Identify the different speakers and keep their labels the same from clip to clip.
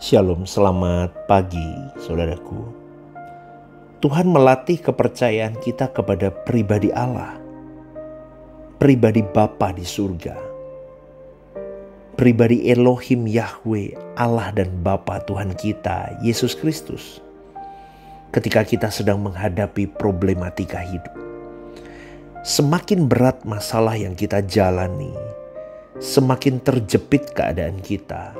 Speaker 1: Shalom, selamat pagi saudaraku. Tuhan melatih kepercayaan kita kepada pribadi Allah, pribadi Bapa di surga, pribadi Elohim Yahweh, Allah dan Bapa Tuhan kita, Yesus Kristus. Ketika kita sedang menghadapi problematika hidup, semakin berat masalah yang kita jalani, semakin terjepit keadaan kita,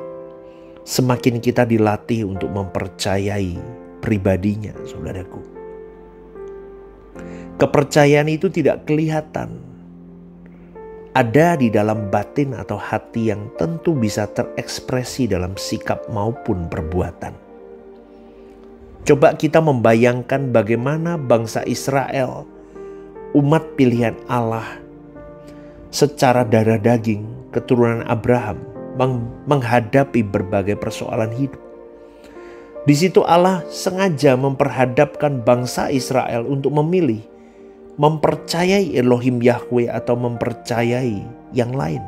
Speaker 1: semakin kita dilatih untuk mempercayai pribadinya, saudaraku. Kepercayaan itu tidak kelihatan. Ada di dalam batin atau hati yang tentu bisa terekspresi dalam sikap maupun perbuatan. Coba kita membayangkan bagaimana bangsa Israel, umat pilihan Allah, secara darah daging, keturunan Abraham, menghadapi berbagai persoalan hidup. Di situ Allah sengaja memperhadapkan bangsa Israel untuk memilih mempercayai Elohim Yahweh atau mempercayai yang lain.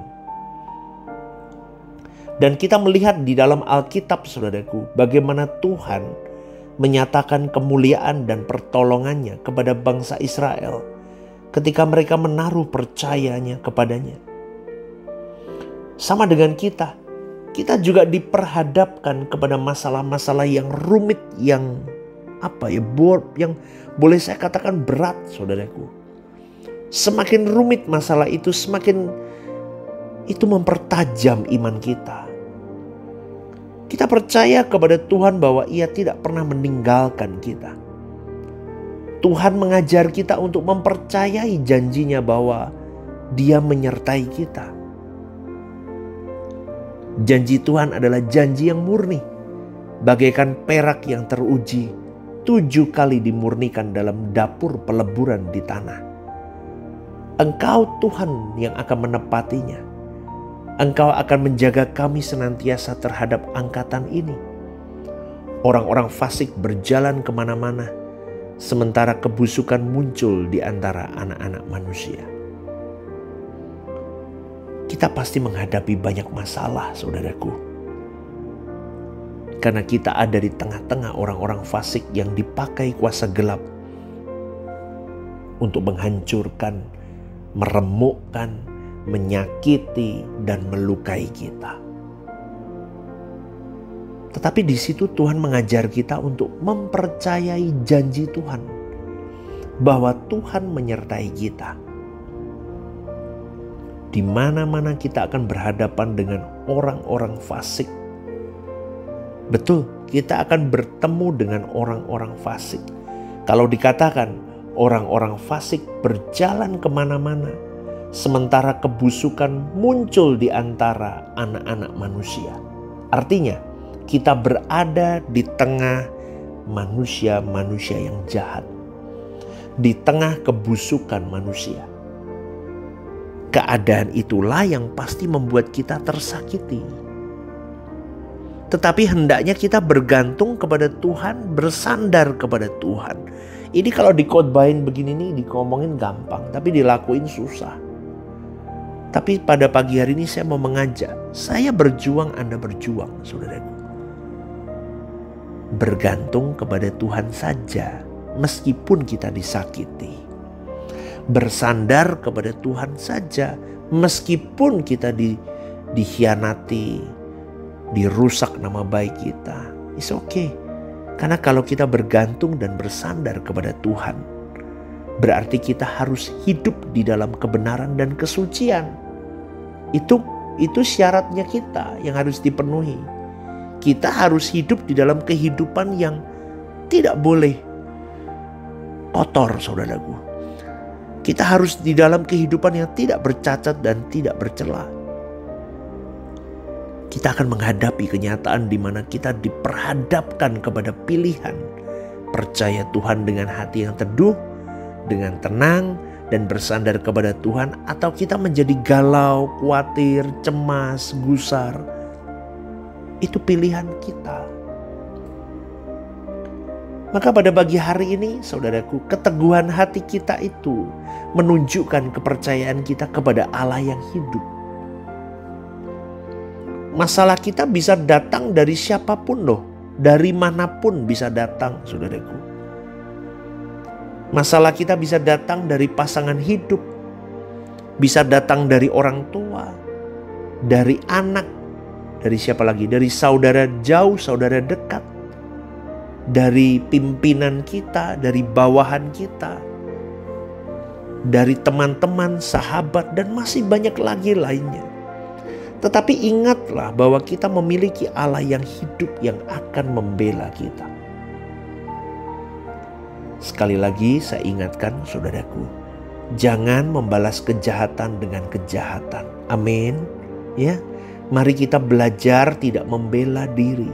Speaker 1: Dan kita melihat di dalam Alkitab, saudaraku, bagaimana Tuhan menyatakan kemuliaan dan pertolongannya kepada bangsa Israel ketika mereka menaruh percayanya kepadanya. Sama dengan kita juga diperhadapkan kepada masalah-masalah yang rumit, yang yang boleh saya katakan berat, saudaraku. Semakin rumit masalah itu, semakin itu mempertajam iman kita. Kita percaya kepada Tuhan bahwa Ia tidak pernah meninggalkan kita. Tuhan mengajar kita untuk mempercayai janjinya bahwa Dia menyertai kita. Janji Tuhan adalah janji yang murni, bagaikan perak yang teruji 7 kali dimurnikan dalam dapur peleburan di tanah. Engkau Tuhan yang akan menepatinya. Engkau akan menjaga kami senantiasa terhadap angkatan ini. Orang-orang fasik berjalan kemana-mana, sementara kebusukan muncul di antara anak-anak manusia. Kita pasti menghadapi banyak masalah, saudaraku. Karena kita ada di tengah-tengah orang-orang fasik yang dipakai kuasa gelap untuk menghancurkan, meremukkan, menyakiti, dan melukai kita. Tetapi di situ Tuhan mengajar kita untuk mempercayai janji Tuhan, bahwa Tuhan menyertai kita. Di mana-mana kita akan berhadapan dengan orang-orang fasik. Betul, kita akan bertemu dengan orang-orang fasik. Kalau dikatakan orang-orang fasik berjalan kemana-mana, sementara kebusukan muncul di antara anak-anak manusia. Artinya, kita berada di tengah manusia-manusia yang jahat, di tengah kebusukan manusia. Keadaan itulah yang pasti membuat kita tersakiti. Tetapi hendaknya kita bergantung kepada Tuhan, bersandar kepada Tuhan. Ini kalau dikhotbahin begini nih, dikomongin gampang, tapi dilakuin susah. Tapi pada pagi hari ini saya mau mengajak, saya berjuang, Anda berjuang, saudaraku. Bergantung kepada Tuhan saja, meskipun kita disakiti. Bersandar kepada Tuhan saja, meskipun kita dikhianati, dirusak nama baik kita. It's okay. Karena kalau kita bergantung dan bersandar kepada Tuhan, berarti kita harus hidup di dalam kebenaran dan kesucian. Itu syaratnya kita yang harus dipenuhi. Kita harus hidup di dalam kehidupan yang tidak boleh kotor, saudaraku. Kita harus di dalam kehidupan yang tidak bercacat dan tidak bercela. Kita akan menghadapi kenyataan di mana kita diperhadapkan kepada pilihan percaya Tuhan dengan hati yang teduh, dengan tenang, dan bersandar kepada Tuhan, atau kita menjadi galau, khawatir, cemas, gusar. Itu pilihan kita. Maka pada pagi hari ini, saudaraku, keteguhan hati kita itu menunjukkan kepercayaan kita kepada Allah yang hidup. Masalah kita bisa datang dari siapapun loh. Dari manapun bisa datang, saudaraku. Masalah kita bisa datang dari pasangan hidup. Bisa datang dari orang tua. Dari anak. Dari siapa lagi? Dari saudara jauh, saudara dekat. Dari pimpinan kita, dari bawahan kita. Dari teman-teman, sahabat, dan masih banyak lagi lainnya. Tetapi ingatlah bahwa kita memiliki Allah yang hidup yang akan membela kita. Sekali lagi saya ingatkan saudaraku, jangan membalas kejahatan dengan kejahatan. Amin. Ya, mari kita belajar tidak membela diri.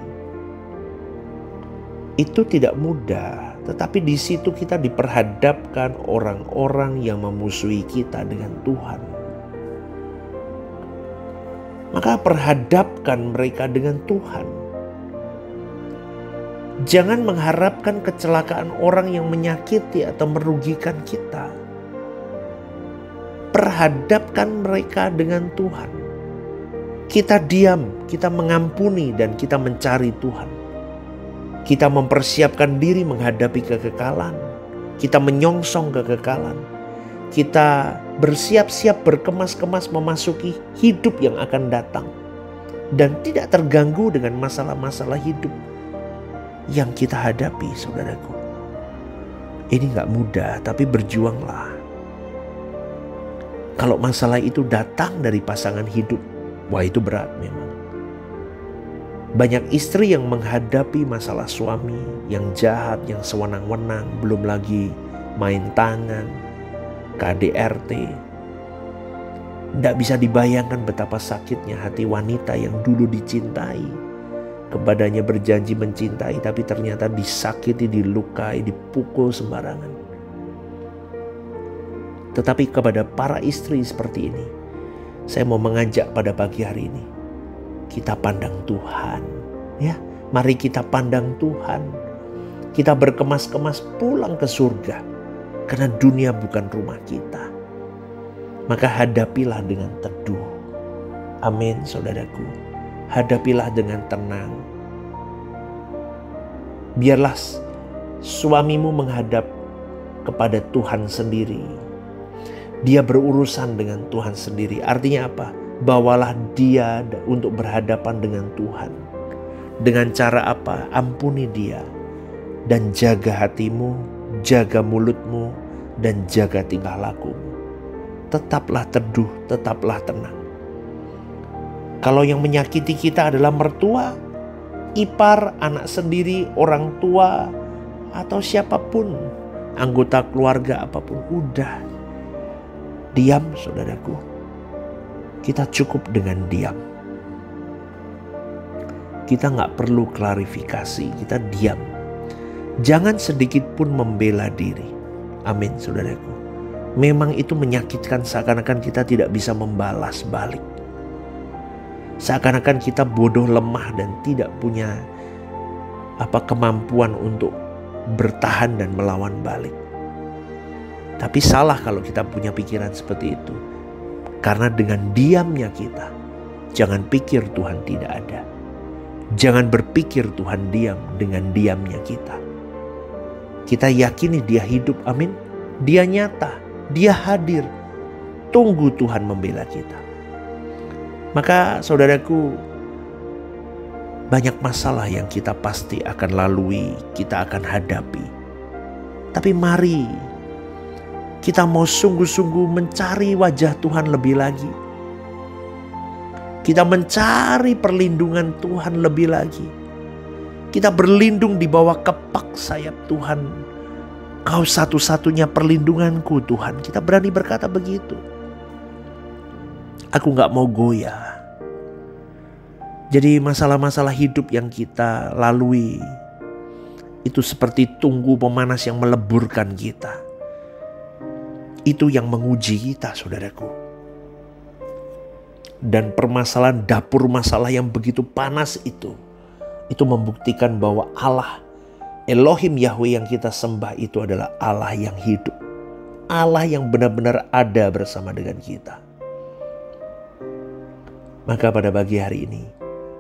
Speaker 1: Itu tidak mudah, tetapi di situ kita diperhadapkan orang-orang yang memusuhi kita dengan Tuhan. Maka perhadapkan mereka dengan Tuhan. Jangan mengharapkan kecelakaan orang yang menyakiti atau merugikan kita. Perhadapkan mereka dengan Tuhan. Kita diam, kita mengampuni dan kita mencari Tuhan. Kita mempersiapkan diri menghadapi kekekalan. Kita menyongsong kekekalan. Kita bersiap-siap berkemas-kemas memasuki hidup yang akan datang. Dan tidak terganggu dengan masalah-masalah hidup yang kita hadapi, saudaraku. Ini gak mudah, tapi berjuanglah. Kalau masalah itu datang dari pasangan hidup, wah itu berat memang. Banyak istri yang menghadapi masalah suami yang jahat, yang sewenang-wenang, belum lagi main tangan, KDRT. Tidak bisa dibayangkan betapa sakitnya hati wanita yang dulu dicintai. Kepadanya berjanji mencintai, tapi ternyata disakiti, dilukai, dipukul sembarangan. Tetapi kepada para istri seperti ini, saya mau mengajak pada pagi hari ini, kita pandang Tuhan. Ya, mari kita pandang Tuhan. Kita berkemas-kemas pulang ke surga. Karena dunia bukan rumah kita. Maka hadapilah dengan teduh. Amin, saudaraku. Hadapilah dengan tenang. Biarlah suamimu menghadap kepada Tuhan sendiri. Dia berurusan dengan Tuhan sendiri. Artinya apa? Bawalah dia untuk berhadapan dengan Tuhan. Dengan cara apa? Ampuni dia. Dan jaga hatimu, jaga mulutmu, dan jaga tingkah lakumu. Tetaplah teduh, tetaplah tenang. Kalau yang menyakiti kita adalah mertua, ipar, anak sendiri, orang tua, atau siapapun, anggota keluarga apapun, udah. Diam, saudaraku. Kita cukup dengan diam. Kita gak perlu klarifikasi, kita diam. Jangan sedikit pun membela diri. Amin, saudaraku. Memang itu menyakitkan, seakan-akan kita tidak bisa membalas balik. Seakan-akan kita bodoh, lemah, dan tidak punya kemampuan untuk bertahan dan melawan balik. Tapi salah kalau kita punya pikiran seperti itu. Karena dengan diamnya kita, jangan pikir Tuhan tidak ada. Jangan berpikir Tuhan diam dengan diamnya kita. Kita yakini dia hidup, amin. Dia nyata, dia hadir. Tunggu Tuhan membela kita. Maka saudaraku, banyak masalah yang kita pasti akan lalui, kita akan hadapi. Tapi mari kita mau sungguh-sungguh mencari wajah Tuhan lebih lagi. Kita mencari perlindungan Tuhan lebih lagi. Kita berlindung di bawah kepak sayap Tuhan. Kau satu-satunya perlindunganku Tuhan. Kita berani berkata begitu. Aku gak mau goyah. Jadi masalah-masalah hidup yang kita lalui itu seperti tunggu pemanas yang meleburkan kita. Itu yang menguji kita, saudaraku. Dan permasalahan dapur masalah yang begitu panas itu membuktikan bahwa Allah Elohim Yahweh yang kita sembah itu adalah Allah yang hidup. Allah yang benar-benar ada bersama dengan kita. Maka pada pagi hari ini,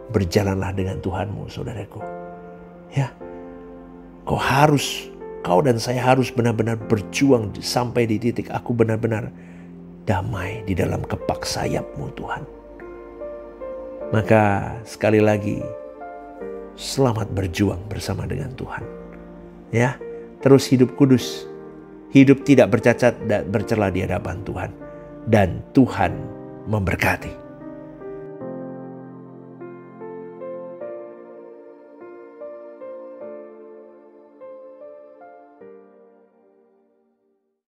Speaker 1: berjalanlah dengan Tuhanmu, saudaraku. Ya, kau dan saya harus benar-benar berjuang sampai di titik aku benar-benar damai di dalam kepak sayap-Mu, Tuhan. Maka sekali lagi, selamat berjuang bersama dengan Tuhan. Ya, terus hidup kudus, hidup tidak bercacat dan bercela di hadapan Tuhan. Dan Tuhan memberkati.